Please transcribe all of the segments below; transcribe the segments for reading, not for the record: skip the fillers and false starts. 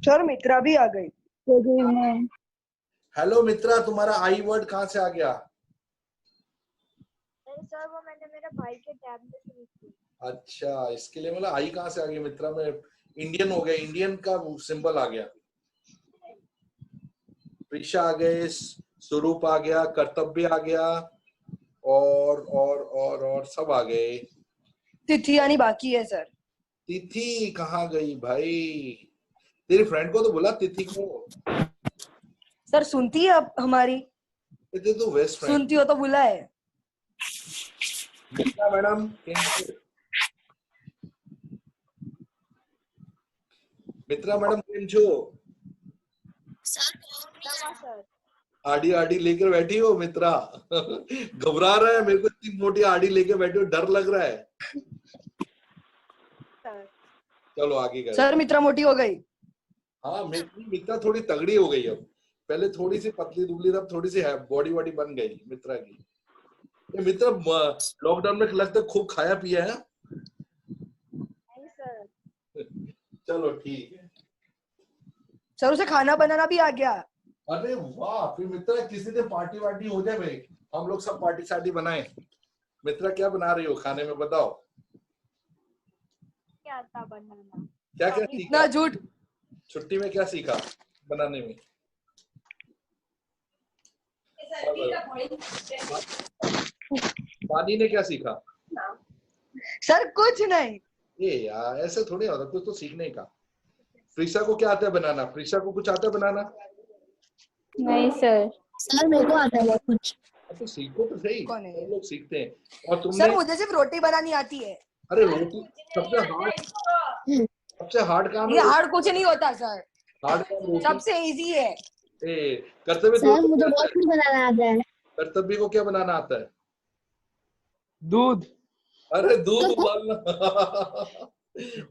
Sir मित्रा भी आ गई। Hello मित्रा, तुम्हारा आई वर्ड कहाँ से आ गया? सर वो मैंने मेरे भाई के टैब में सुनी थी। अच्छा, इसके लिए मतलब आई कहाँ से आ गई मित्रा में? इंडियन हो गया, इंडियन का सिंबल आ गया। प्रीशा आ गए, स्वरूप आ गया, कर्तव्य आ गया, और सब आ गए। तिथि यानी बाकी है सर। तिथि कहाँ गई भाई? तेरी फ्रेंड को तो बुला तिथि को। सर सुनती है अब हमारी? ये तो बेस्ट फ्रेंड। सुनती हो तो बुलाए। मित्रा मैडम, मित्रा मैडम केम छो? सर आड़ी आड़ी लेकर बैठी हो मित्रा? घबरा रहा है, मेरे को इतनी मोटी आड़ी लेके बैठी हो, डर लग रहा है। चलो आगे करो। सर मित्रा मोटी हो गई। हाँ, मित्रा थोड़ी तगड़ी हो गई अब। पहले थोड़ी सी पतली दुबली, अब थोड़ी सी बॉडी वॉडी बन गई मित्रा की। ये मित्रा लॉकडाउन में लगता है खूब खाया पिया है। नहीं सर। चलो ठीक है। सर उसे खाना बनाना भी आ गया। अरे वाह, फिर मित्रा किसी दिन पार्टी वार्टी हो जाए भाई, हम लोग सब पार्टी शार्टी बनाए। मित्रा क्या बना रही हो खाने में, बताओ? क्या था बनाना? क्या क्या सीखा इतना झूठ। छुट्टी में? क्या सीखा बनाने में? पानी ने क्या सीखा? सर कुछ नहीं। ये यार ऐसे थोड़ी होता, कुछ तो सीखने का। प्रीशा को क्या आता है बनाना? प्रीशा को कुछ आता है बनाना? नहीं सर। सर मेरे को आता है बहुत कुछ। तो सीखो तो सही, कौन है? सब लोग सीखते हैं। और तुमने? सर मुझे सिर्फ रोटी बनानी आती है। अरे रोटी सबसे हार्ड काम ये है। हार्ड कुछ नहीं होता सर, हार्ड काम रोटी। सबसे इजी है। कर्तव्य सर मुझे बहुत कुछ बनाना आता है। कर्तव्य को क्या बनाना आता है? दूध। अरे दूध उबालना।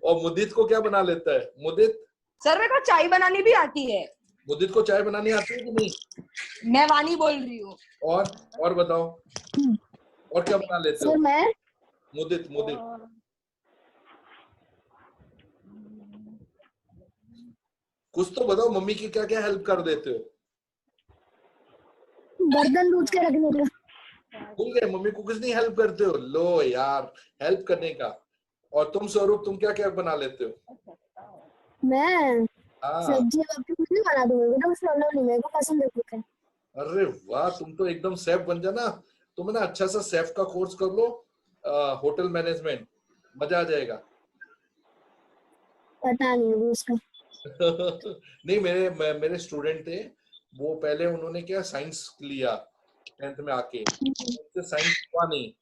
और मुदित को क्या बना लेता है? मुदित? सर मेरे को चाय बनानी भी आती है। मुदित को चाय बनानी आती है कि नहीं? मैं वानी बोल रही हूँ। और बताओ, और क्या बना लेते हो? सर मैं मुदित कुछ तो बताओ, मम्मी की क्या क्या हेल्प कर देते हो? बर्तन धुल के रखने का। भूल गए, मम्मी को कुछ नहीं हेल्प करते हो? लो यार, हेल्प करने का। और तुम स्वरूप, तुम क्या क्या बना लेते हो? मैं हाँ। सब्जी वब्जी कुछ नहीं बना दूंगी, तो प्रॉब्लम नहीं, मेरे को पसंद है कुकिंग। अरे वाह, तुम तो एकदम शेफ बन जाना। तुम ना अच्छा सा शेफ का कोर्स कर लो, होटल मैनेजमेंट, मजा आ जाएगा। पता नहीं अभी उसका। नहीं, मेरे स्टूडेंट थे, वो पहले उन्होंने क्या साइंस लिया 10th में आके, साइंस हुआ नहीं,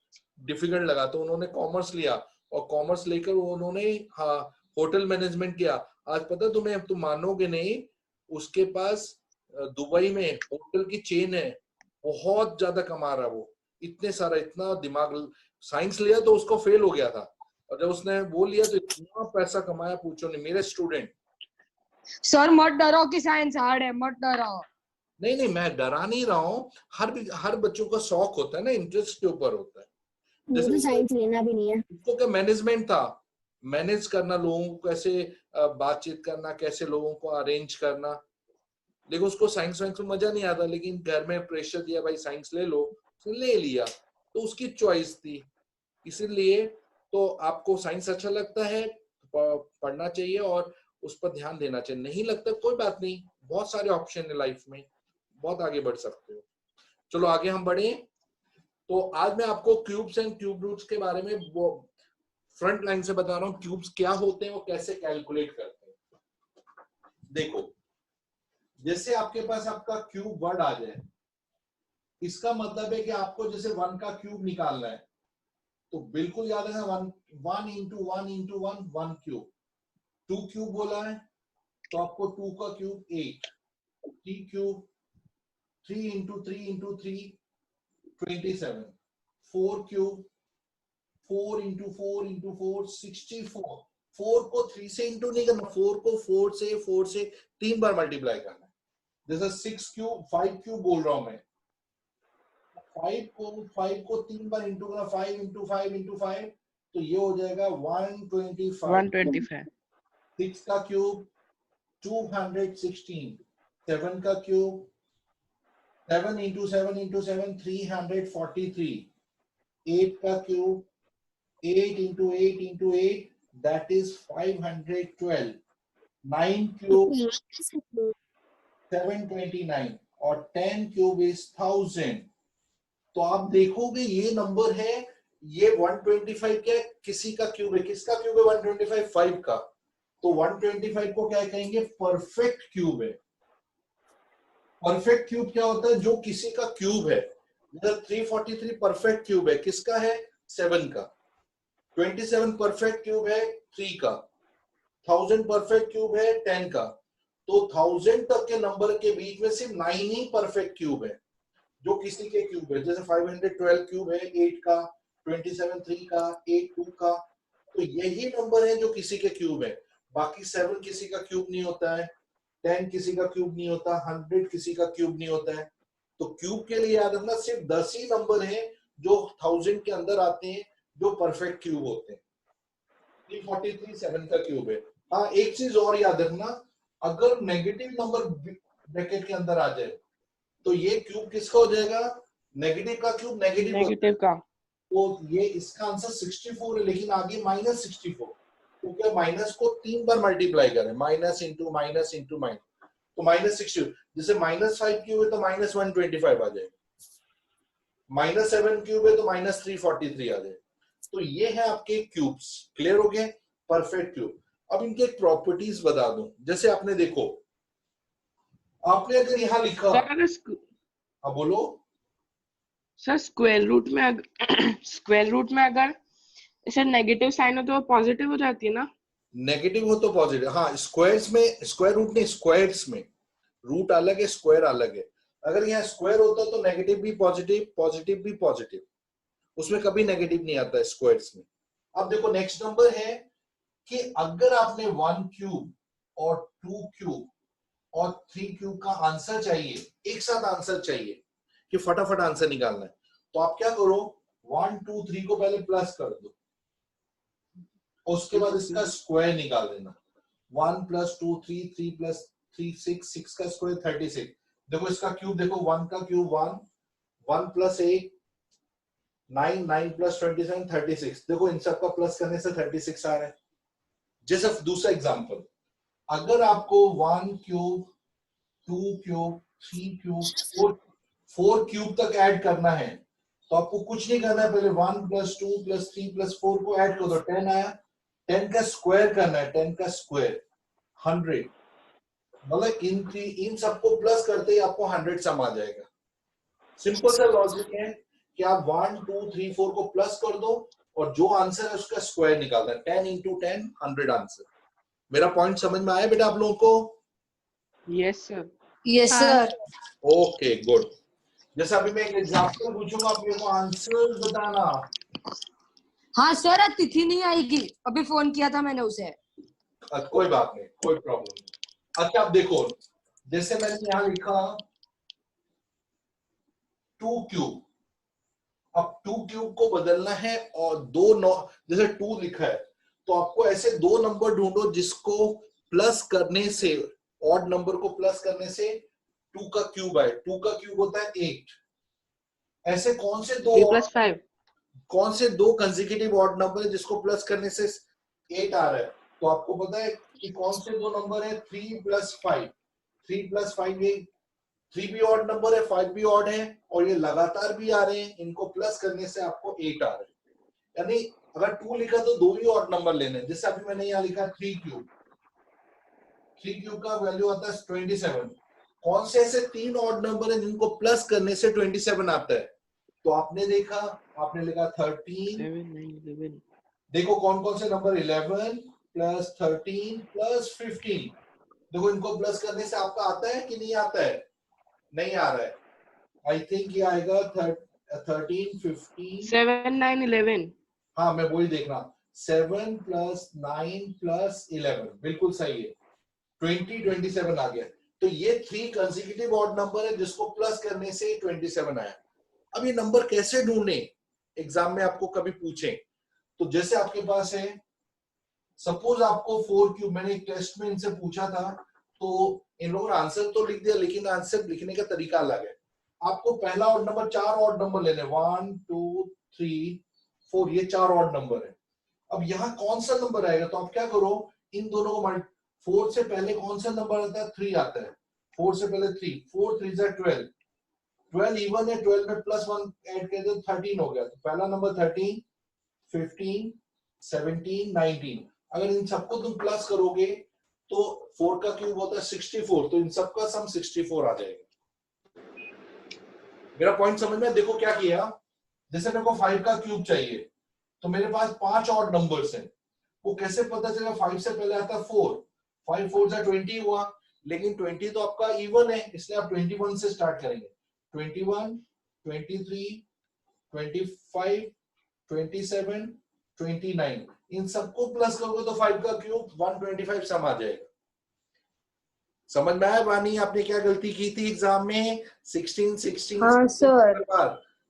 डिफिकल्ट लगा, तो उन्होंने कॉमर्स लिया, और कॉमर्स लेकर उन्होंने हाँ होटल मैनेजमेंट किया। आज पता तुम्हें, तुम मानोगे नहीं, उसके पास दुबई में होटल की चेन है, बहुत ज्यादा कमा रहा वो, इतने सारा, इतना दिमाग। साइंस लिया तो उसको फेल हो गया था, और जब उसने वो लिया तो इतना पैसा कमाया, पूछो नहीं। मेरे स्टूडेंट। सर मत डरो कि साइंस हार्ड है, मत डरो। नहीं नहीं, मैं डरा नहीं रहा हूँ। हर बच्चों का शौक होता है ना, इंटरेस्ट के ऊपर होता है। मुझे तो साइंस लेना भी नहीं है। उसको क्या मैनेजमेंट था, मैनेज करना, लोगों को कैसे बातचीत करना, कैसे लोगों को अरेंज करना। लेकिन उसको साइंस वाइंस में मजा नहीं आता, लेकिन घर में प्रेशर दिया, भाई साइंस ले लो, उसने ले लिया, तो उसकी चॉइस थी। इसीलिए तो आपको साइंस अच्छा लगता है, पढ़ना चाहिए और उस पर ध्यान देना चाहिए। नहीं लगता, कोई बात नहीं, बहुत सारे ऑप्शन है लाइफ में, बहुत आगे बढ़ सकते हो। चलो आगे हम बढ़े। तो आज मैं आपको क्यूब्स एंड क्यूब रूट्स के बारे में वो फ्रंट लाइन से बता रहा हूँ, क्यूब्स क्या होते हैं और कैसे कैलकुलेट करते हैं। देखो, जैसे आपके पास आपका क्यूब वर्ड आ जाए, इसका मतलब है कि आपको जैसे 1 का क्यूब निकालना है, तो बिल्कुल याद है, 1 इंटू 1 इंटू 1 1 क्यूब। 2 क्यूब बोला है तो आपको 2 का cube 8, 3 cube 3 into 3 into 3 27, 4 cube 4 into 4 into 4 64। 4 को 3 से इंटू नहीं करना, 4 को 4 से 3 बार मल्टीप्लाई करना है। जैसे 6 क्यूब 5 क्यूब बोल रहा हूं मैं, 5 को 3 बार इंटू करना, 5 इंटू 5 इंटू 5, तो ये हो जाएगा 125। 125। 6 का क्यूब 216, 7 का क्यूब, 7 into 7 into 7 343, 8 का cube, 8 into 8 into 8 that is 512, 9 cube 729 और 10 क्यूब is 1000। तो आप देखोगे ये नंबर है, ये 125 क्या है, किसी का क्यूब है। किसका क्यूब है 125? 5 का। तो 125 को क्या कहेंगे? परफेक्ट क्यूब है। परफेक्ट क्यूब क्या होता है? जो किसी का क्यूब है। 343 परफेक्ट क्यूब है, किसका है? 7 का। 27 परफेक्ट क्यूब है 3 का। 1000 परफेक्ट क्यूब है 10 का। तो 1000 तक के नंबर के बीच में सिर्फ 9 ही परफेक्ट क्यूब है जो किसी के क्यूब है। जैसे 512 क्यूब है 8 का, 27 3 का, 8 2 का। तो यही नंबर है जो किसी के क्यूब है। बाकी 7 किसी का क्यूब नहीं होता है, 10 किसी का क्यूब नहीं होता, 100 किसी का क्यूब नहीं होता है। तो क्यूब के लिए याद रखना सिर्फ 10 ही नंबर है जो 1000 के अंदर आते हैं जो परफेक्ट क्यूब होते हैं। 343 7 का क्यूब है। हाँ, एक चीज और याद रखना, अगर नेगेटिव नंबर ब्रैकेट के अंदर आ जाए तो ये क्यूब किसका हो जाएगा? नेगेटिव का क्यूब नेगेटिव का। तो ये इसका आंसर 64 है, लेकिन आगे -64, क्योंकि माइनस को 3 बार मल्टीप्लाई करें, minus into minus into minus, तो -60। जैसे -5 क्यूब है तो -125 आ जाएगा, -7 क्यूब है तो -343 आ जाएगा। तो ये है आपके क्यूब्स। क्लियर हो गए? Perfect cube. अब इनके प्रॉपर्टीज बता दूं। जैसे आपने देखो, आपने अगर यहां लिखा, हाँ बोलो सर, स्क्वायर रूट में अगर इसे नेगेटिव साइन हो तो वो पॉजिटिव हो जाती है ना? नेगेटिव हो तो पॉजिटिव। हाँ, स्क्वायर्स में, स्क्वायर रूट नहीं, स्क्वायर्स में रूट अलग है, स्क्वायर अलग है। अगर यहाँ स्क्वायर होता तो नेगेटिव भी पॉजिटिव, पॉजिटिव भी पॉजिटिव, उसमें कभी नेगेटिव नहीं आता है स्क्वायर्स में। अब देखो नेक्स्ट नंबर है कि अगर आपने 1 क्यूब और 2 क्यूब और 3 क्यूब का आंसर चाहिए, एक साथ आंसर चाहिए कि फटाफट आंसर निकालना है, तो आप क्या करो, 1 2 3 को पहले प्लस कर दो, उसके बाद इसका स्क्वायर निकाल देना। 1 + 2 3, 3 + 3 6, 6 का स्क्वायर 36। देखो इसका क्यूब देखो, 1 का क्यूब 1, 1 + 8 9, 9 + 27 36। देखो इन सब का प्लस करने से 36 आ रहा है। जैसे दूसरा एग्जांपल, अगर आपको 1 क्यूब 2 क्यूब 3 क्यूब 4 क्यूब तक ऐड करना है, तो आपको कुछ नहीं करना है, पहले 1 + 2 + 3 + 4 को ऐड कर दो, 10 आया। 10 का स्क्वायर करना है, 10 का स्क्वायर 100। मतलब इन सबको प्लस करते ही आपको 100 सम आ जाएगा। सिंपल सा लॉजिक है कि आप 1 2 3 4 को प्लस कर दो और जो आंसर है उसका स्क्वायर निकालना है। 10 × 10 100 आंसर। मेरा पॉइंट समझ में आया बेटा आप लोगों को? Yes sir. Yes sir. Okay good. जैसे अभी मैं एक एग्जांपल पूछूंगा, आप मेरे को आंसर बताना। हाँ सर, आज तिथि नहीं आएगी, अभी फोन किया था मैंने उसे। कोई बात नहीं, कोई प्रॉब्लम नहीं। अच्छा आप देखो, जैसे मैंने यहाँ लिखा 2 क्यूब, अब 2 क्यूब को बदलना है और 2 जैसे 2 लिखा है तो आपको ऐसे 2 नंबर ढूंढो जिसको प्लस करने से, ऑड नंबर को प्लस करने से 2 का क्यूब आए। 2 का क्यूब होता है 8। ऐसे कौन से 3 + 5 कौन से 2 कंसेक्यूटिव ऑड नंबर है जिसको प्लस करने से 8 आ रहा है? तो आपको पता है कि कौन से 2 नंबर है? 3 + 5। 3 + 5 ये 3 भी ऑड नंबर है, 5 भी ऑड है और ये लगातार भी आ रहे हैं। इनको प्लस करने से आपको 8 आ रहा है। यानी अगर 2 लिखा तो 2 ही ऑड नंबर लेने। जैसे अभी मैंने यहाँ लिखा 3 क्यूब, 3 क्यूब का वैल्यू आता है 27। कौन से ऐसे 3 ऑड नंबर है जिनको प्लस करने से 27 आता है? तो आपने देखा, आपने लिखा 13। 7 9 11। देखो कौन कौन से नंबर, 11 + 13 + 15। देखो इनको प्लस करने से आपका आता है कि नहीं आता है? नहीं आ रहा है। आई थिंक ये आएगा 13 15 7 9 11। हाँ मैं वही देख रहा हूँ। 7 + 9 + 11 बिल्कुल सही है। 27 आ गया। तो ये 3 कंसेक्यूटिव ऑड नंबर है जिसको प्लस करने से 27 आया। अब ये नंबर कैसे ढूंढने, एग्जाम में आपको कभी पूछें तो जैसे आपके पास है, सपोज आपको 4 क्यूब, मैंने एक टेस्ट में इनसे पूछा था, तो इन लोगों ने आंसर तो लिख दिया, लेकिन आंसर लिखने का तरीका अलग है। आपको पहला ऑड नंबर, 4 ऑड नंबर लेने, 1 2 3 4, ये 4 ऑड नंबर है। अब यहाँ कौन सा नंबर आएगा, तो आप क्या करो, इन दोनों को 4 से पहले कौन सा नंबर आता है, 3 आता है। 4 से पहले 3, 4 3 जा 12, 12 इवन है, 12 में +1 ऐड कर दो 13 हो गया। तो पहला नंबर 13, 15, 17, 19। अगर इन सबको तुम प्लस करोगे तो 4 का क्यूब होता है 64, तो इन सबका सम 64 आ जाएगा। मेरा पॉइंट समझ में? देखो क्या किया, जैसे मेरे को 5 का क्यूब चाहिए, तो मेरे पास 5 ऑड नंबर्स हैं। वो कैसे पता चलेगा? 5 से पहले आता है 4, 5 4 जा 20 हुआ, लेकिन 20 तो आपका इवन है, इसलिए आप 21 से स्टार्ट करेंगे। 21, 23, 25, 27, 29, इन सबको प्लस करोगे तो 5 का क्यूब 125 सम आ जाएगा। समझ में आया वानी, आपने क्या गलती की थी एग्जाम में? 16 16 हाँ सर।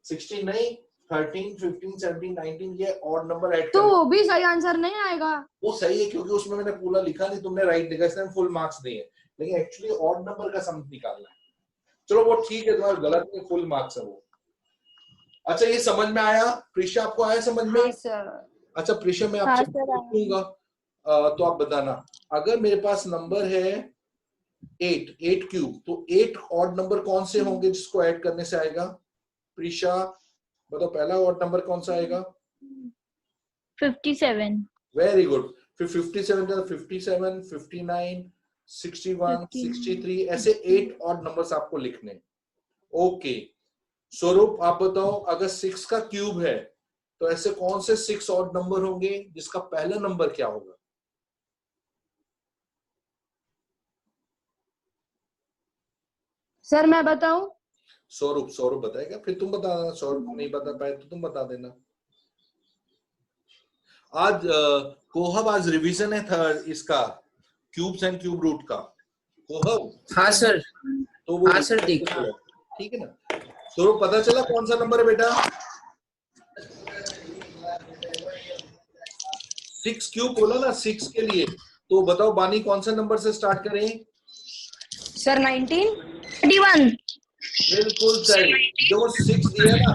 16 नहीं, 13 15 17 19, ये ऑड नंबर ऐड तो कर। वो भी सही आंसर नहीं आएगा? वो सही है क्योंकि उसमें मैंने पूरा लिखा नहीं, तुमने राइट लिखा, इसलिए फुल मार्क्स दिए, लेकिन एक्चुअली ऑड नंबर का सम निकालना है। चलो वो ठीक है, तुम्हारा गलत नहीं, फुल मार्क्स है वो। अच्छा ये समझ में आया? प्रीशा आपको आया समझ में? हाँ सर। अच्छा प्रीशा मैं हाँ आपसे सर, पूछूंगा, तो आप बताना, अगर मेरे पास नंबर है 8 क्यूब, तो 8 ऑड नंबर कौन से होंगे जिसको ऐड करने से आएगा? प्रीशा बताओ, पहला ऑड नंबर कौन सा आएगा? 57, वेरी गुड। फिर 57 का 57, 59, 61, 63, ऐसे 8 ऑड नंबर्स आपको लिखने। ओके स्वरूप आप बताओ, अगर 6 का क्यूब है तो ऐसे कौन से 6 ऑड नंबर होंगे जिसका पहला नंबर क्या होगा? सर मैं बताऊं? स्वरूप बताएगा, फिर तुम बता देना। स्वरूप नहीं बता पाए तो तुम बता देना। आज कोहब आज रिवीजन है थर्ड इसका, क्यूब्स एंड क्यूब रूट का। कोहब हाँ सर। तो वो हाँ सर, ठीक है। ठीक है ना? स्वरूप पता चला कौन सा नंबर है बेटा? 6 क्यूब बोला ना 6 के लिए, तो बताओ बानी कौन सा नंबर से स्टार्ट करें? सर 19। 21, बिल्कुल सही। जो 6 दिया ना,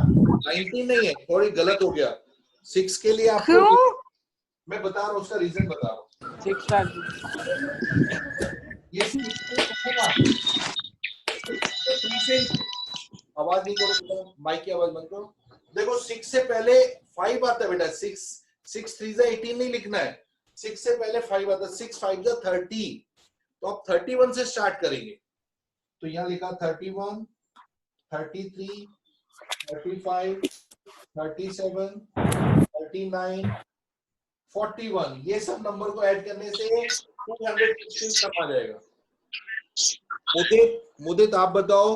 19 नहीं है, थोड़ी गलत हो गया। 6 के लिए आपको क्यों? मैं बता रहा हूँ, उसका रीजन बता रहा हूँ। 6 स्टार। ये 6 से ना, 6 से आवाज नहीं करो, माइक की आवाज बंद करो। देखो 6 से पहले 5 आता है बेटा, 6 3 जा 18 नहीं लिखना है, 6 से पहले 5 आता है, 6 5 जा 30, तो आप 31 से स्टार्ट करेंगे। तो यहाँ लिखा 31, 33, 35, 37, 39, 41, ये सब नंबर को ऐड करने से 216 तक आ जाएगा। मुदित आप बताओ,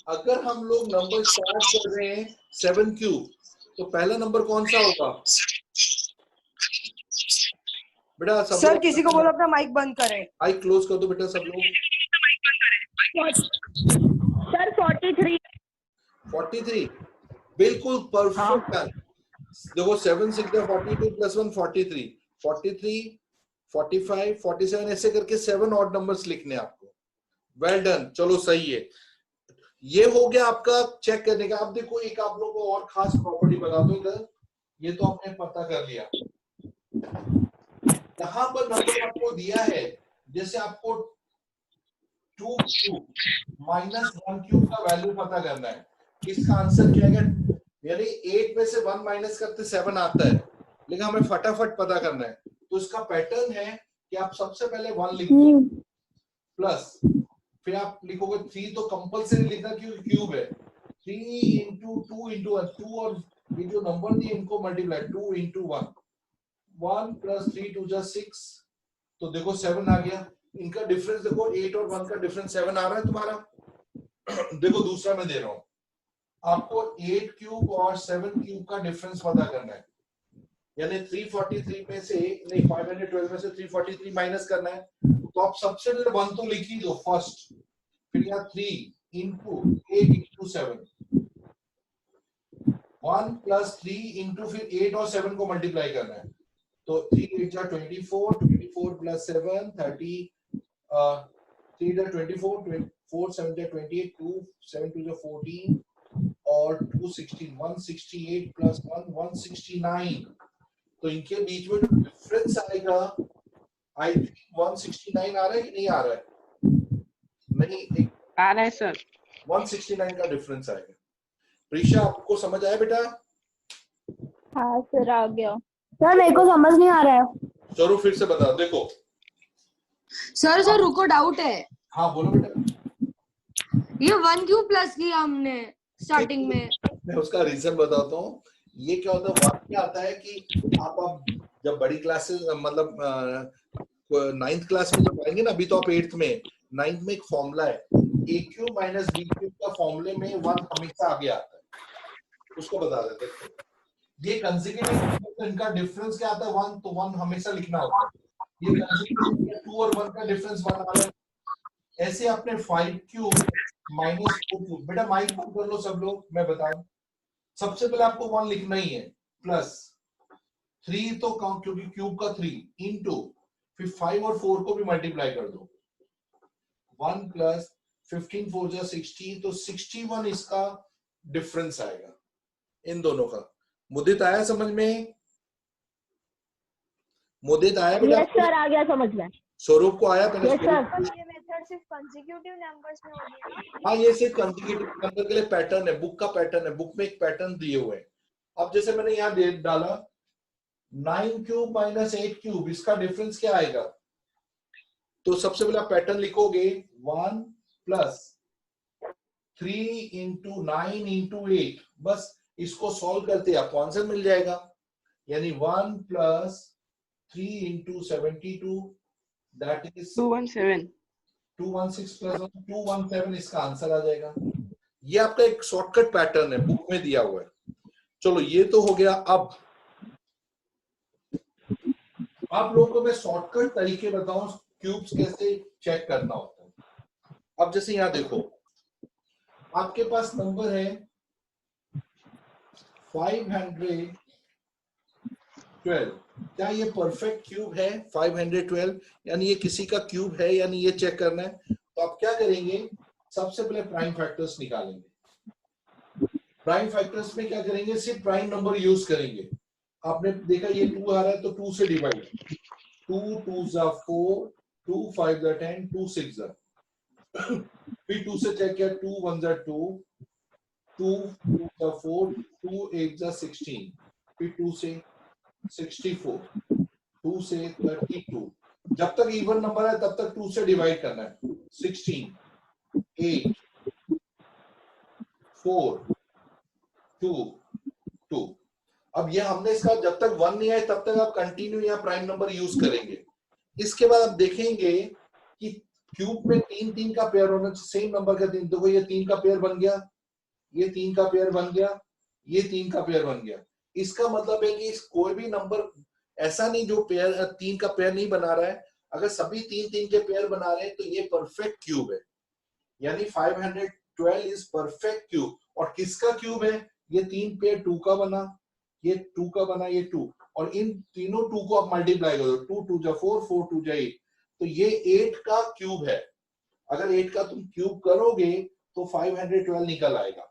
अगर हम लोग नंबर स्टार्ट कर रहे हैं 7 क्यूब, तो पहला नंबर कौन सा होगा बेटा? सब सर किसी को बोलो अपना माइक बंद करे। माइक क्लोज कर दो बेटा सब लोग। सर 43, 43 बिल्कुल परफेक्ट है। देखो 7 6 42 + 1 43, 43 45 47 ऐसे करके 7 ऑड नंबर्स लिखने आपको। वेल डन, चलो सही है। ये हो गया आपका चेक करने का। अब देखो एक आप लोगों को और खास प्रॉपर्टी बता दो इधर, ये तो आपने पता कर लिया। यहाँ पर नंबर आपको दिया है, जैसे आपको 2 क्यूब -1 क्यूब का वैल्यू पता करना है, इसका आंसर क्या है? यानी 8 में से 1 माइनस करते 7 आता है, लेकिन हमें फटाफट पता करना है। तो इसका पैटर्न है कि आप सबसे पहले 1 लिख दो, प्लस फिर आप लिखोगे 3, तो कंपलसरी लिखना क्योंकि क्यूब है। 3 × 2 × 1, 2 और ये जो नंबर दिए इनको मल्टीप्लाई, 2 × 1, 1 + 3 2 = 6, तो देखो 7 आ गया। इनका डिफरेंस देखो, 8 और 1 का डिफरेंस 7 आ रहा है तुम्हारा। देखो दूसरा मैं दे रहा हूं आपको, 8 क्यूब और 7 क्यूब का डिफरेंस पता करना है। यानी 343 में से नहीं, 512 में से 343 माइनस करना है। तो आप सबसे पहले 1 तो लिख ही दो फर्स्ट, फिर यहाँ 3 × 8 × 7, 1 + 3 × फिर 8 और 7 को मल्टीप्लाई करना है। तो 3 8 जा 24, 24 + 7 30, 3 to 24, 24 7 to 28, 2 7 to 14 और 216 168 प्लस 1 169। तो इनके बीच में जो डिफरेंस आएगा आई थिंक 169 आ रहा है कि नहीं आ रहा है? नहीं, आ रहा है सर। 169 का डिफरेंस आएगा। प्रीशा आपको समझ आया बेटा? हाँ सर आ गया। सर मेरे को समझ नहीं आ रहा है। स्वरूप फिर से बता, देखो। सर रुको, डाउट है। हाँ बोलो बेटा। ये 1 क्यों प्लस किया हमने स्टार्टिंग में? मैं उसका रीजन बताता हूँ। ये क्या होता है, वाक्य आता है कि आप जब बड़ी क्लासेस मतलब 9th क्लास में जब आएंगे ना, अभी तो आप 8th में, 9th में एक फॉर्मूला है a cube minus b cube का फॉर्मूले में 1 हमेशा आगे आता है, उसको बता देते हैं। ये कंसेक्यूटिव, तो इनका डिफरेंस क्या आता है 1, तो 1 हमेशा लिखना होता है। ये कंसेक्यूटिव 2 और 1 का डिफरेंस 1 आ रहा है। ऐसे आपने 5 क्यूब माइनस 4 क्यूब, बेटा माइक बंद कर लो सब लोग, मैं बताऊं। सबसे पहले आपको 1 लिखना ही है, प्लस 3 तो काउंट, क्योंकि क्यूब का 3 इनटू, फिर 5 और 4 को भी मल्टीप्लाई कर दो, 1 प्लस 15 4 जा 60, तो 61 इसका डिफरेंस आएगा इन दोनों का। मुदित आया समझ में? मुदित आया बेटा? यस सर आ गया समझ में। स्वरूप को आया? पहले यस सर। ये मेथड सिर्फ कंसेक्यूटिव नंबर्स में होगी ना? हाँ, ये सिर्फ कंसेक्यूटिव नंबर के लिए पैटर्न है, बुक का पैटर्न है, बुक में एक पैटर्न दिए हुए हैं। अब जैसे मैंने यहाँ दे डाला 9 क्यूब माइनस 8 क्यूब, इसका डिफरेंस क्या आएगा? तो सबसे पहले आप पैटर्न लिखोगे 1 प्लस 3 इंटू 9 इंटू 8, बस इसको सॉल्व करते आपको आंसर मिल जाएगा। यानी 1 plus 3 into 72, that is 217। 216 plus 1 217, इसका आंसर आ जाएगा। ये आपका एक शॉर्टकट पैटर्न है, बुक में दिया हुआ है। चलो ये तो हो गया। अब आप लोगों को मैं शॉर्टकट तरीके बताऊं क्यूब्स कैसे चेक करना होता है। अब जैसे यहां देखो, आपके पास नंबर है 512, क्या ये परफेक्ट क्यूब है 512? यानी ये किसी का क्यूब है, यानी ये चेक करना है। तो आप क्या करेंगे, सबसे पहले प्राइम फैक्टर्स निकालेंगे। प्राइम फैक्टर्स में क्या करेंगे, सिर्फ प्राइम नंबर यूज करेंगे। आपने देखा ये 2 आ रहा है तो 2 से डिवाइड, 2 2 जा 4, 2 5 जा 10, 2 6 जा, फिर 2 से चेक किया, 2 1 जा 2, 2 2 जा 4, 2 8 जा 16, फिर 2 से 64, 2 से 32। जब तक इवन नंबर है तब तक 2 से डिवाइड करना है। 16 8 4 2 2। अब ये हमने इसका जब तक 1 नहीं आए तब तक आप कंटिन्यू या प्राइम नंबर यूज करेंगे। इसके बाद आप देखेंगे कि क्यूब में 3 3 का पेयर होना चाहिए, सेम नंबर का 3। देखो ये 3 का पेयर बन गया, ये 3 का पेयर बन गया, ये 3 का पेयर बन गया। इसका मतलब है कि कोई भी नंबर ऐसा नहीं जो पेयर 3 का पेयर नहीं बना रहा है। अगर सभी 3 3 के पेयर बना रहे हैं तो ये परफेक्ट क्यूब है, यानी 512 इज परफेक्ट क्यूब। और किसका क्यूब है? ये 3 पेयर 2 का बना, ये 2 का बना, ये 2, और इन तीनों 2 को आप मल्टीप्लाई करो, 2 2 जा 4, 4 2 जा 8, तो ये 8 का क्यूब है। अगर 8 का तुम क्यूब करोगे तो 512 निकल आएगा।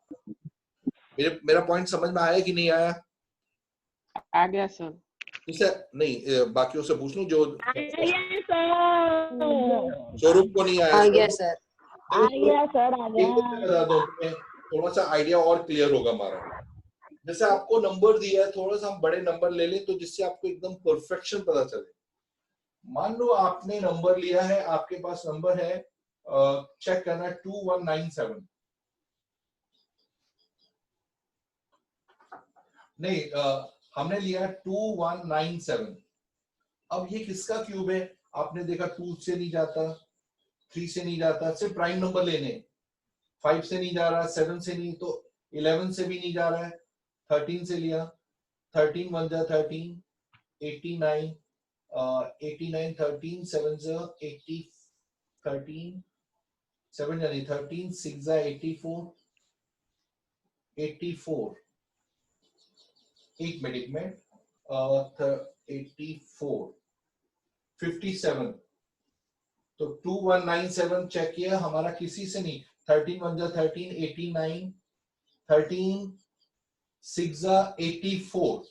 मेरा पॉइंट समझ में आया कि नहीं आया? आ गया सर। इसे नहीं, बाकियों से पूछ लो जो स्वरूप को नहीं आया। आ गया सर। आ गया सर आ एक गया। बता दो, थोड़ा सा आइडिया और क्लियर होगा हमारा। जैसे आपको नंबर दिया है, थोड़ा सा हम बड़े नंबर ले लें तो जिससे आपको एकदम परफेक्शन पता चले। मान लो आपने नंबर लिया है, आपके पास नंबर है, चेक करना है 2197, नहीं हमने लिया 2197। अब ये किसका क्यूब है? आपने देखा 2 से नहीं जाता, 3 से नहीं जाता, सिर्फ प्राइम नंबर लेने, 5 से नहीं जा रहा, 7 से नहीं, तो 11 से भी नहीं जा रहा है, 13 से लिया, 13 1 जा 13, 89 89 13 7 जा 80, 13 7 यानी 13 6 जा 84, 84 एक मिनट में 84 57 तो 2197 चेक किया, हमारा किसी से नहीं। 13 1 जा 13, 89, 13 6 जा 84,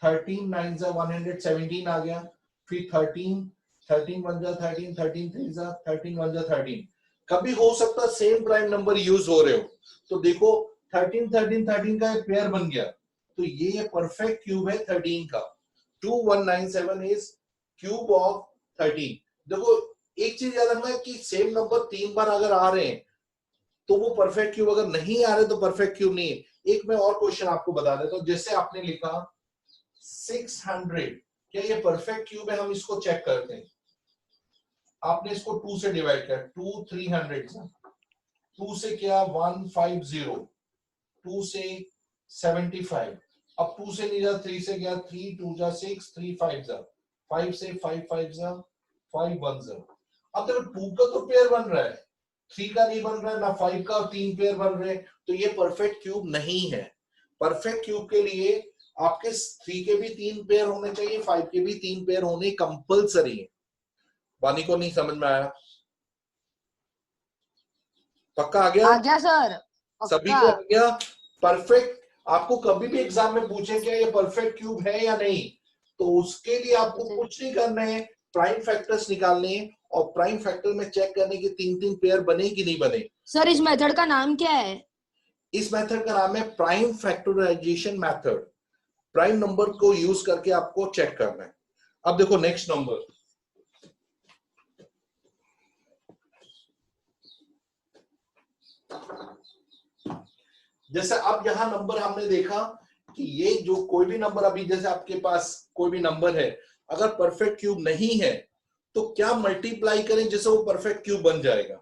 13 9 जा 117 आ गया। फिर 13 1 जा 13, 13 3 जा 13 1 जा 13। कभी हो सकता सेम प्राइम नंबर यूज हो रहे हो, तो देखो 13 13 13 का एक पेयर बन गया, तो ये परफेक्ट क्यूब है 13 का। 2197 इज क्यूब ऑफ 13। देखो एक चीज याद रखना कि सेम नंबर 3 बार अगर आ रहे हैं तो वो परफेक्ट क्यूब, अगर नहीं आ रहे तो परफेक्ट क्यूब नहीं है। एक मैं और क्वेश्चन आपको बता देता हूं, जैसे आपने लिखा 600, क्या ये परफेक्ट क्यूब है? हम इसको चेक करते हैं। आपने इसको 2 से डिवाइड किया, 2 300, 2 से क्या 150, 2 से 75, अब 2 से नहीं जा 3 से क्या 3 2 जा 6, 3 5 जा 5 से 5 5 जा 5 1 जा। अब देखो 2 का तो पेयर बन रहा है, 3 का नहीं बन रहा है ना, 5 का 3 पेयर बन रहे हैं, तो ये परफेक्ट क्यूब नहीं है। परफेक्ट क्यूब के लिए आपके 3 के भी 3 पेयर होने चाहिए, 5 के भी 3 पेयर होने कंपलसरी है। वानी को नहीं समझ में आया? पक्का आ गया? आ गया सर, सभी पक्का। को आ गया? परफेक्ट। आपको कभी भी एग्जाम में पूछे क्या ये परफेक्ट क्यूब है या नहीं, तो उसके लिए आपको कुछ नहीं करना है, प्राइम फैक्टर्स निकालने हैं और प्राइम फैक्टर में चेक करने के 3 पेयर बने कि नहीं बने। सर इस मेथड का नाम क्या है? इस मेथड का नाम है prime factorization method. Prime number को यूज करके आपको चेक करना है। अब देखो नेक्स्ट नंबर, जैसे अब यहां नंबर हमने देखा कि ये जो कोई भी नंबर, अभी जैसे आपके पास कोई भी नंबर है, अगर परफेक्ट क्यूब नहीं है तो क्या मल्टीप्लाई करें जिससे वो परफेक्ट क्यूब बन जाएगा।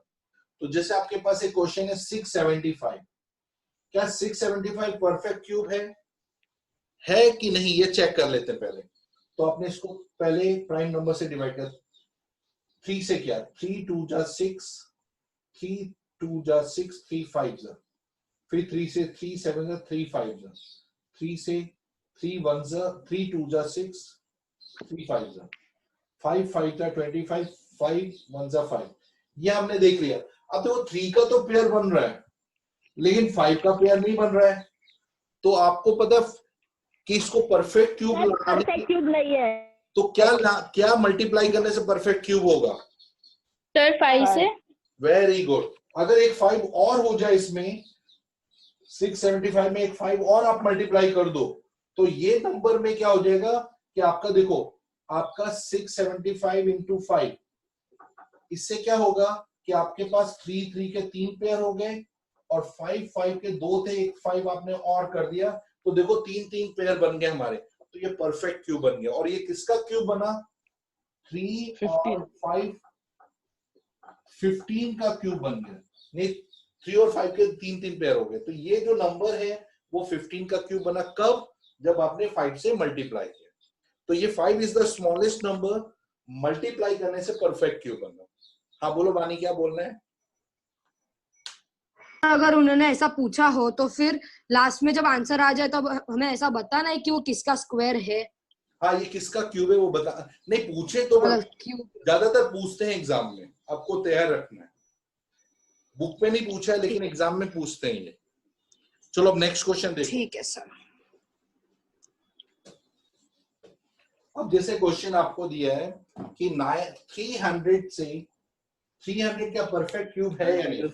तो जैसे आपके पास एक क्वेश्चन है 675, क्या 675 परफेक्ट क्यूब है कि नहीं, ये चेक कर लेते हैं पहले। तो आपने इसको पहले प्राइम नंबर से डिवाइड कर, 3 से किया, 3 2 जा 6, 3 2 जा 6, 3 5 जा, फिर 3 से 3 7 जा 3 5 जा, 3 से 3 1 जा 3 2 जा 6, 3 5 जा, 5 5 जा 25, 5 1 जा 5। ये हमने देख लिया। अब देखो 3 का तो पेयर बन रहा है लेकिन 5 का पेयर नहीं बन रहा है, तो आपको पता कि इसको परफेक्ट क्यूब लगाने, परफेक्ट क्यूब नहीं है तो क्या मल्टीप्लाई करने से परफेक्ट क्यूब होगा? सर 5 से। Very good. अगर एक 5 और हो जाए इसमें, 675 में एक 5 और आप मल्टीप्लाई कर दो, तो ये नंबर में क्या हो जाएगा कि आपका देखो, आपका 675 इंटू 5, इससे क्या होगा कि आपके पास 3 3 के 3 पेयर हो गए और 5 5 के 2 थे, एक 5 आपने और कर दिया, तो देखो 3 3 पेयर बन गए हमारे, तो ये परफेक्ट क्यूब बन गया। और ये किसका क्यूब बना? 3 और 5 15 का क्यूब बन गया। नहीं, 3 और 5 के 3 3 पेयर हो गए, तो ये जो नंबर है वो 15 का क्यूब बना। कब? जब आपने 5 से मल्टीप्लाई किया। तो ये 5 is the smallest number, multiply करने से परफेक्ट क्यूब बना। हाँ बोलो बानी, क्या बोलना है? अगर उन्होंने ऐसा पूछा हो तो फिर लास्ट में जब आंसर आ जाए तो हमें ऐसा बताना है कि वो किसका स्क्वायर है। हाँ, ये किसका क्यूब है वो बता, नहीं पूछे तो क्यूब ज्यादातर पूछते हैं एग्जाम में, आपको तैयार रखना है। बुक पे नहीं पूछा है लेकिन एग्जाम में पूछते हैं ये। चलो अब नेक्स्ट क्वेश्चन देखो। ठीक है सर। अब जैसे क्वेश्चन आपको दिया है कि 300 से 300 क्या परफेक्ट क्यूब है या नहीं?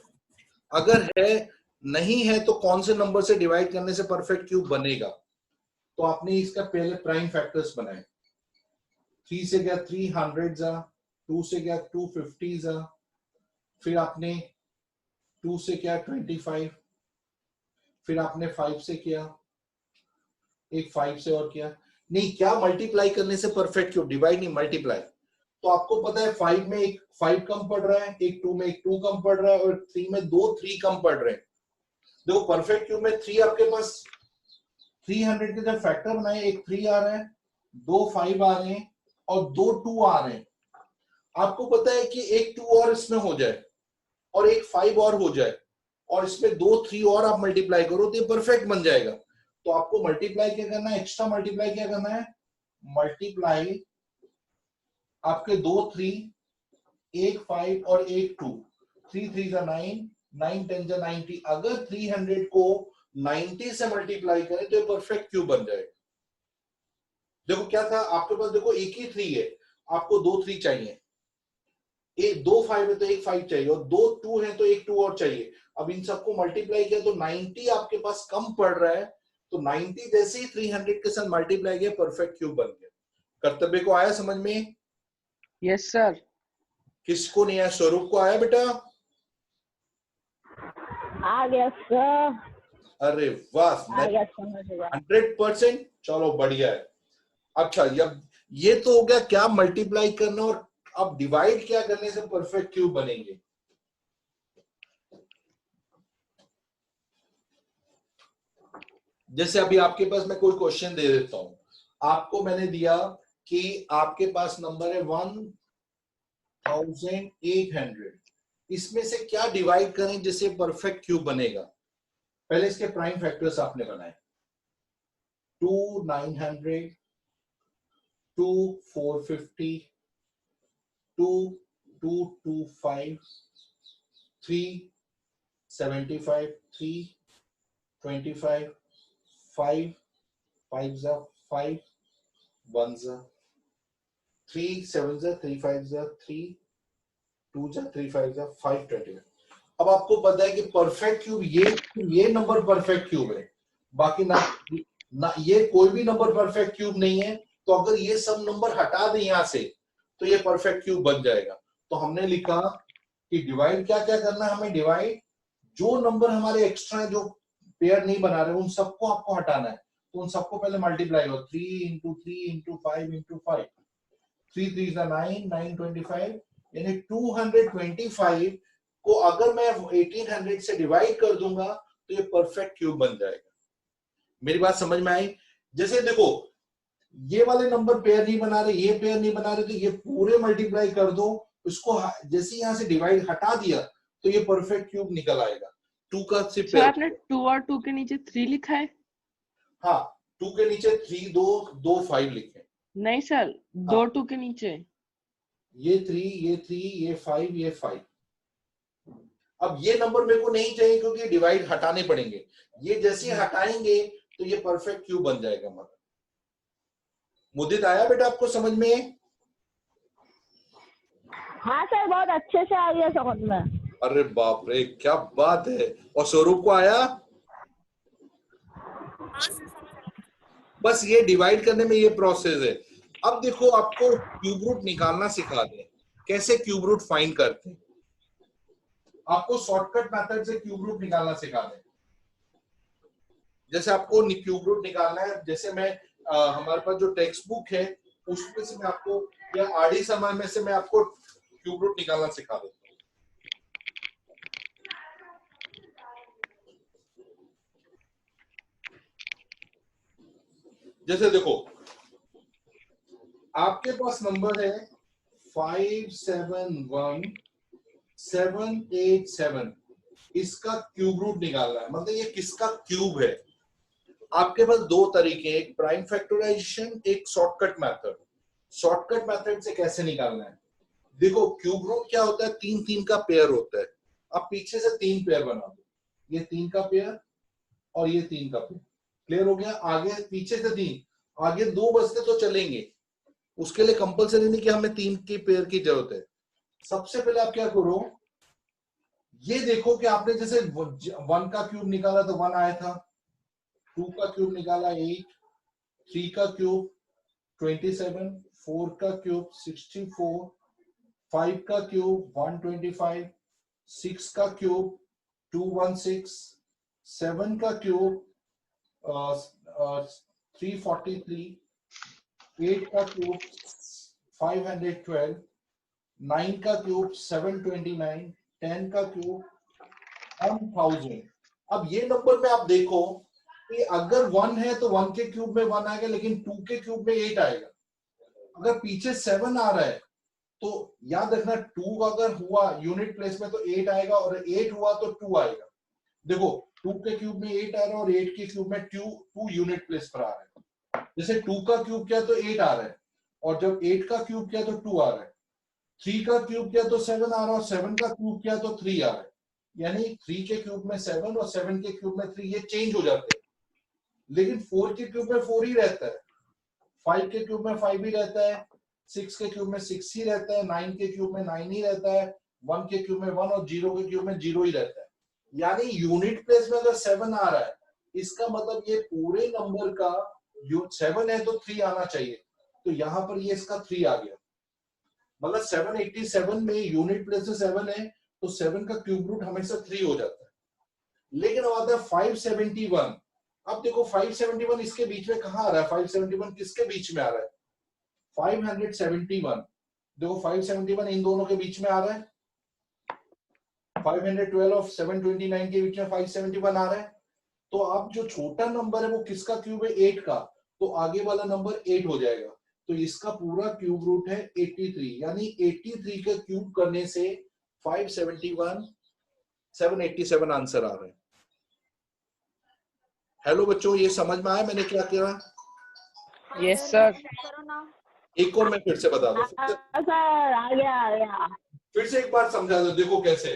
अगर है नहीं है तो कौन से नंबर से डिवाइड करने से परफेक्ट क्यूब बनेगा? तो आपने इसका पहले प्राइम फैक्टर्स बनाए। 3 से क्या 300 जा, 2 से क्या 250 जा, फिर आपने 2 से क्या 25, फिर आपने 5 से किया, एक 5 से और किया। नहीं, क्या मल्टीप्लाई करने से परफेक्ट क्यूब? डिवाइड नहीं, मल्टीप्लाई। तो आपको पता है 5 में एक 5 कम पड़ रहा है, एक 2 में एक 2 कम पड़ रहा है और 3 में 2 3 कम पड़ रहे हैं। देखो परफेक्ट क्यूब में 3 आपके पास 300 के जब फैक्टर बनाए, एक 3 आ रहा है, 2 5 आ रहे हैं और 2 2 आ रहे हैं। आपको पता है कि एक 2 और इसमें हो जाए और एक 5 और हो जाए और इसमें 2 3 और आप मल्टीप्लाई करो तो ये परफेक्ट बन जाएगा। तो आपको मल्टीप्लाई क्या करना है? एक्स्ट्रा मल्टीप्लाई क्या करना है? मल्टीप्लाई आपके 2 3 एक 5 और एक 2, 3 3 जा 9, 9 10 जा 90। अगर 300 को 90 से मल्टीप्लाई करें तो ये परफेक्ट क्यूब बन जाएगा। देखो क्या था आपके पास, देखो एक ही 3 है, आपको 2 3 चाहिए, एक 2 5 है तो एक 5 चाहिए, और 2 2 है तो एक 2 और चाहिए। अब इन सबको मल्टीप्लाई किया तो 90 आपके पास कम पड़ रहा है, तो 90 जैसे ही 300 के साथ मल्टीप्लाई किया परफेक्ट क्यूब बन गया। कर्तव्य को आया समझ में? Yes sir. किसको नहीं आया? स्वरूप को आया बेटा? आ गया सर, अरे वाह, आ गया, समझ गया। 100%। चलो बढ़िया है। अच्छा, ये तो हो गया क्या मल्टीप्लाई करना, और अब डिवाइड क्या करने से परफेक्ट क्यूब बनेंगे। जैसे अभी आपके पास मैं कोई क्वेश्चन दे देता हूं, आपको मैंने दिया कि आपके पास नंबर है 1800, इसमें से क्या डिवाइड करें जिससे परफेक्ट क्यूब बनेगा। पहले इसके प्राइम फैक्टर्स आपने बनाए, 2 900, 2 450, 2 225, 3 75, 3 25, 5 5 जा 5, 1 जा 3, 7 जा 3, 5 जा 3, 2 जा 3, 5 जा 5, 25। अब आपको पता है कि परफेक्ट क्यूब ये नंबर परफेक्ट क्यूब है, बाकी ना ये कोई भी नंबर परफेक्ट क्यूब नहीं है। तो अगर ये सब नंबर हटा दें यहां से तो ये परफेक्ट क्यूब बन जाएगा। तो हमने लिखा कि डिवाइड क्या क्या करना है हमें, डिवाइड जो नंबर हमारे एक्स्ट्रा है जो पेयर नहीं बना रहे उन सबको आपको हटाना है। तो उन सबको पहले मल्टीप्लाई हो, 3 into 3 into 5 into 5, 3 3 9 9 25, यानी 225 को अगर मैं 1800 से डिवाइड कर दूंगा तो ये परफेक्ट क्यूब बन जाएगा। मेरी बात समझ में आई? जैसे देखो ये वाले नंबर पेयर नहीं बना रहे, ये पेयर नहीं बना रहे, तो ये पूरे मल्टीप्लाई कर दो, इसको जैसे यहां से डिवाइड हटा दिया तो ये परफेक्ट क्यूब निकल आएगा। 2 का सिर्फ सर आपने 2 और 2 के नीचे 3 लिखा है? हाँ, 2 के नीचे 3 2 5 लिखे। नहीं सर, 2 2 के नीचे ये 3 ये 3 ये 5 ये 5। अब ये नंबर मेरे को नहीं चाहिए क्योंकि डिवाइड हटाने पड़ेंगे, ये जैसे हटाएंगे तो ये परफेक्ट क्यूब बन जाएगा हमारा। मुदित आया बेटा आपको समझ में? हाँ सर, बहुत अच्छे से आ गया समझ में। अरे बाप रे क्या बात है। और स्वरूप को आया? बस ये डिवाइड करने में ये प्रोसेस है। अब देखो आपको क्यूब रूट निकालना सिखा दें, कैसे क्यूब रूट फाइंड करते हैं। आपको शॉर्टकट मेथड से क्यूब रूट निकालना सिखा दें। जैसे आपको क्यूब रूट निकालना है, जैसे मैं हमारे पास जो टेक्स्ट बुक है उसमें से मैं आपको, या आरडी समय में से मैं आपको क्यूब रूट निकालना सिखा देता हूँ। जैसे देखो आपके पास नंबर है 571787, इसका क्यूब रूट निकालना है, मतलब ये किसका क्यूब है। आपके पास दो तरीके, एक प्राइम फैक्टराइजेशन, एक शॉर्टकट मेथड। शॉर्टकट मेथड से कैसे निकालना है, देखो क्यूब रूट क्या होता है, 3 3 का पेयर होता है। अब पीछे से 3 पेयर बना दो, ये 3 का पेयर और ये 3 का पेयर, क्लियर हो गया। आगे पीछे से 3, आगे 2 बचते तो चलेंगे, उसके लिए कंपलसरी नहीं कि हमें 3 की पेयर की जरूरत है। सबसे पहले आप क्या करो, ये देखो कि आपने जैसे 1 का क्यूब निकाला तो 1 आया था, 2 का क्यूब निकाला 8, 3 का क्यूब 27, 4 का क्यूब 64, 5 का क्यूब 125, 6 का क्यूब 216, 7 का क्यूब 343, 8 का क्यूब 512, 9 का क्यूब 729, 10 का क्यूब 1000। अब ये नंबर में आप देखो कि अगर 1 है तो 1 के क्यूब में 1 आएगा, लेकिन 2 के क्यूब में 8 आएगा। अगर पीछे 7 आ रहा है तो याद रखना 2 अगर हुआ यूनिट प्लेस में तो 8 आएगा, और 8 हुआ तो 2 आएगा। देखो 2 के क्यूब में 8 आ रहा है और 8 के क्यूब में 2 यूनिट प्लेस पर आ रहा है। जैसे 2 का क्यूब किया तो 8 आ रहा है, और जब 8 का क्यूब किया तो 2 आ रहा है। 3 का क्यूब किया तो 7 आ रहा है, 7 का क्यूब किया तो 3 आ रहा है, यानी 3 के क्यूब में 7 और 7 के क्यूब में 3, ये चेंज हो जाते हैं। लेकिन 4 के क्यूब में 4 ही रहता है, 5 के क्यूब में 5 ही रहता है, 6 के क्यूब में 6 ही रहता है, 9 के क्यूब में 9 ही रहता है, 1 के क्यूब में 1 और 0 के क्यूब में 0 ही रहता है। यानी यूनिट प्लेस में अगर 7 आ रहा है, इसका मतलब ये पूरे नंबर का 7 है तो 3 आना चाहिए, तो यहां पर ये इसका 3 आ गया। मतलब 787 में यूनिट प्लेस में 7 है तो 7 का क्यूब रूट हमेशा 3 हो जाता है। लेकिन अब आता है 571। अब देखो 571 इसके बीच में कहां आ रहा है, 571 किसके बीच में आ रहा है, 571। देखो 571 इन दोनों के बीच में आ रहा है, 512 और 729 के बीच में 571 आ रहा है। तो अब जो छोटा नंबर है वो किसका क्यूब है, 8 का, तो आगे वाला नंबर 8 हो जाएगा। तो इसका पूरा क्यूब रूट है 83, यानी 83 का क्यूब करने से 571 787 आंसर आ रहा है। हेलो बच्चों, ये समझ में आया मैंने क्या किया? Yes sir. एक और मैं फिर से बता दूं, सर आ गया। फिर से एक बार समझा दो, देखो कैसे।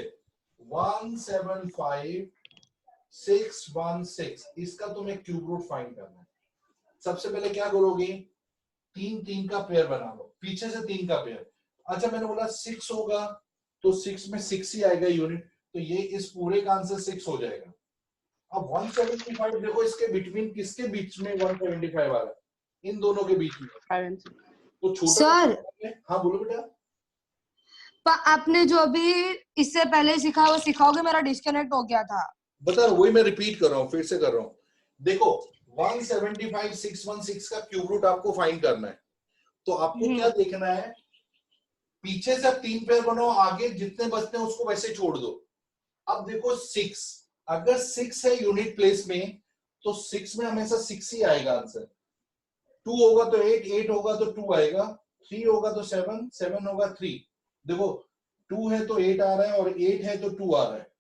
175616, इसका तुम्हें क्यूब रूट फाइंड करना है। सबसे पहले क्या करोगे, 3 का पेयर बना लो, पीछे से 3 का पेयर। अच्छा मैंने बोला 6 होगा तो 6 में 6 ही आएगा यूनिट, तो ये इस पूरे का आंसर 6 हो जाएगा। अब 175 देखो, इसके बिटवीन किसके बीच में 175 आ रहा है, इन दोनों के बीच में, तो छोटा सर हाँ बोलो बेटा। आपने जो अभी इससे पहले सीखा वो सिखाओगे, मेरा डिस्कनेक्ट हो गया था। बता रहा, वही मैं रिपीट कर रहा हूँ, फिर से कर रहा हूँ। देखो 175616 का क्यूब रूट आपको फाइंड करना है, तो आपको क्या देखना है, पीछे से 3 पेयर बनाओ, आगे जितने बचते हैं उसको वैसे छोड़ दो। अब देखो 6, अगर 6 है यूनिट प्लेस में तो 6 में हमेशा 6 ही आएगा आंसर। 2 होगा तो 8, 8 होगा तो 2 आएगा, 3 होगा तो 7, 7 होगा 3। देखो 2 है तो 8 आ रहा है, और 8 है तो 2 आ रहा है,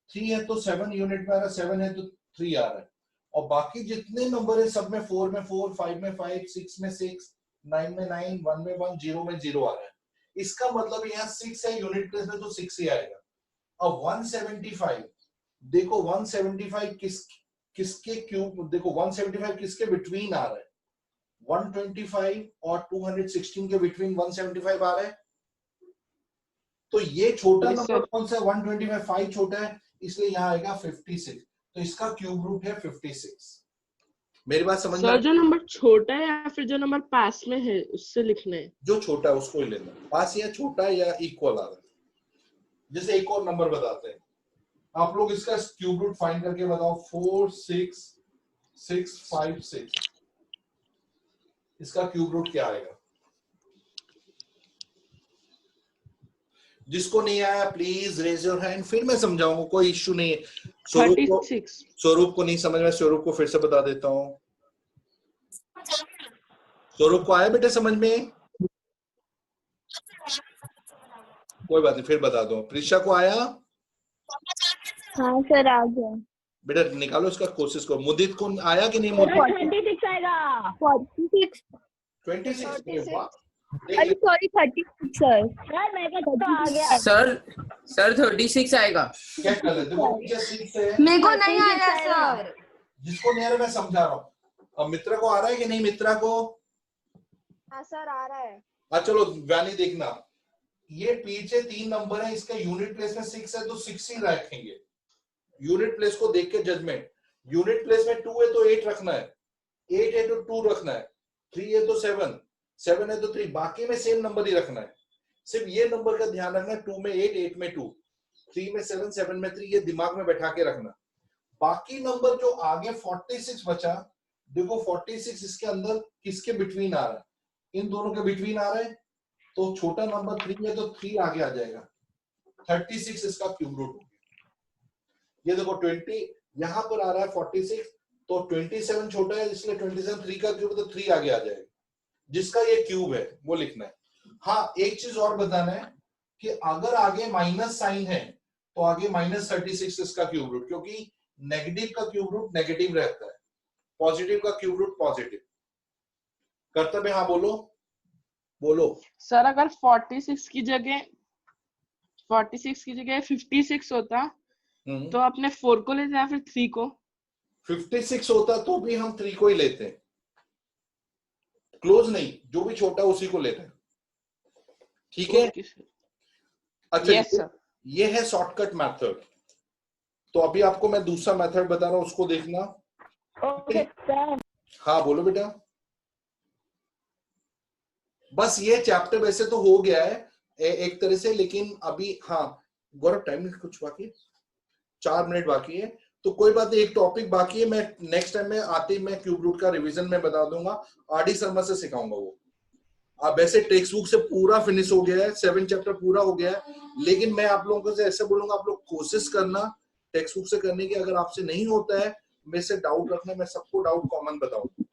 3 है तो 7 यूनिट में आ रहा है, 7 है तो 3 आ रहा है, और बाकी जितने नंबर है सब में 4 में 4, 5 में 5, 6 में 6, 9 में 9, 1 में 1, 0 में 0 आ रहा है। इसका मतलब यहाँ 6 है यूनिट प्लेस में तो 6 ही आएगा। अब 175 देखो, 175 किसके क्यूब, देखो 175 किसके बिटवीन आ रहा है, 125 और 216 के बिटवीन 175 आ रहा है। तो ये छोटा नंबर कौन सा है, 125, 5 छोटा है, इसलिए यहाँ आएगा 56। तो इसका क्यूब रूट है 56। मेरी बात समझ में? सर जो नंबर छोटा है या फिर जो नंबर पास में है उससे लिखना है? जो छोटा है उसको ही लेना, पास या छोटा या इक्वल आ रहा है। जैसे एक और नंबर बताते हैं, आप लोग इसका क्यूब रूट फाइंड करके बताओ, 46656, इसका क्यूब रूट क्या आएगा? जिसको नहीं आया प्लीज रेज योर हैंड, फिर मैं समझाऊंगा, कोई इश्यू नहीं है। स्वरूप को नहीं समझ में, स्वरूप को फिर से बता देता हूँ। स्वरूप को आया बेटे समझ में? कोई बात नहीं, फिर बता दो। प्रीशा को आया? हाँ सर आ गया। बेटा निकालो इसका कोशिश करो। मुदित को आया कि नहीं? 26 आएगा। 46 26। Sorry 36 sir. सर मेरे को तो आ गया। सर 36 आएगा। चेक कर लेते हैं, पीछे सीट से मेरे को नहीं आया सर। जिसको नहीं आ रहा मैं समझा रहा हूँ। अब मित्रा को आ रहा है कि नहीं? मित्रा को? हाँ सर आ रहा है। चलो वानी देखना, ये पीछे 3 नंबर है, इसका यूनिट प्लेस में 6 है तो 6 ही रखेंगे। यूनिट प्लेस को देख के जजमेंट। यूनिट प्लेस में 2 है तो 8 रखना है, 8 है तो 2 रखना है, 3 है तो 7, 7 है तो 3, बाकी में सेम नंबर ही रखना है। सिर्फ ये नंबर का ध्यान रखना, 2 में 8, 8 में 2, 3 में 7, 7 में 3, ये दिमाग में बैठा के रखना। बाकी नंबर जो आगे 46 बचा, देखो 46 इसके अंदर किसके बिटवीन आ रहा है? इन दोनों के बिटवीन आ रहा है, तो छोटा नंबर 3 है तो 3 आगे आ जाएगा, 36 इसका क्यूब रूट हो गया। ये देखो 20 यहां पर आ रहा है 46, तो 27 छोटा है इसलिए 27, 3 का क्यूब तो 3 आगे आ जाएगा। जिसका ये क्यूब है वो लिखना है। हाँ एक चीज और बताना है कि अगर आगे माइनस साइन है तो आगे -36 इसका क्यूब रूट, क्योंकि नेगेटिव का क्यूब रूट नेगेटिव रहता है, पॉजिटिव का क्यूब रूट पॉजिटिव। कर्तव्य हाँ बोलो। बोलो। सर अगर 46 की जगह 56 होता तो अपने 4 को लेते या फिर 3 को? 56 होता तो भी हम 3 को ही लेते हैं, क्लोज नहीं, जो भी छोटा उसी को लेते हैं, ठीक है। Okay sir. अच्छा यस सर। ये है शॉर्टकट मेथड। तो अभी आपको मैं दूसरा मेथड बता रहा हूं, उसको देखना। Okay sir. हाँ बोलो बेटा। बस ये चैप्टर वैसे तो हो गया है एक तरह से, लेकिन अभी हाँ गौरव टाइम कुछ बाकी है, 4 मिनट बाकी है, तो कोई बात नहीं, एक टॉपिक बाकी है। मैं नेक्स्ट टाइम में आते ही मैं क्यूब रूट का रिवीजन में बता दूंगा, आरडी शर्मा से सिखाऊंगा वो। अब वैसे टेक्स्ट बुक से पूरा फिनिश हो गया है, 7 चैप्टर पूरा हो गया है, लेकिन मैं आप लोगों से ऐसे बोलूंगा, आप लोग कोशिश करना टेक्स्ट बुक से करने की। अगर आपसे नहीं होता है, मेरे से डाउट रखना, मैं सबको डाउट कॉमन बताऊंगा।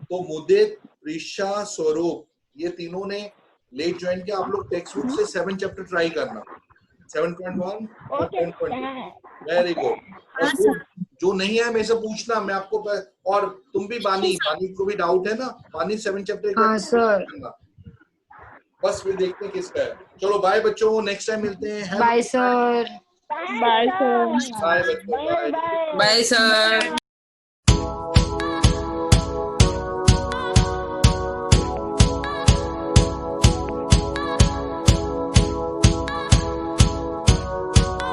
तो मुदित, प्रीशा, स्वरूप, ये तीनों ने लेट ज्वाइन किया। आप लोग टेक्स्ट बुक से 7 चैप्टर ट्राई करना, 7.1 और ओके 10.2। Very good. जो नहीं है मेरे से पूछना, मैं आपको और तुम भी बानी को भी डाउट है ना, बानी 7 चैप्टर हाँ सर। करना, बस फिर देखते हैं किसका है। चलो बाय बच्चों, नेक्स्ट टाइम मिलते हैं। Bye sir. Bye sir. Bye बच्चों, बाय। Bye bye sir.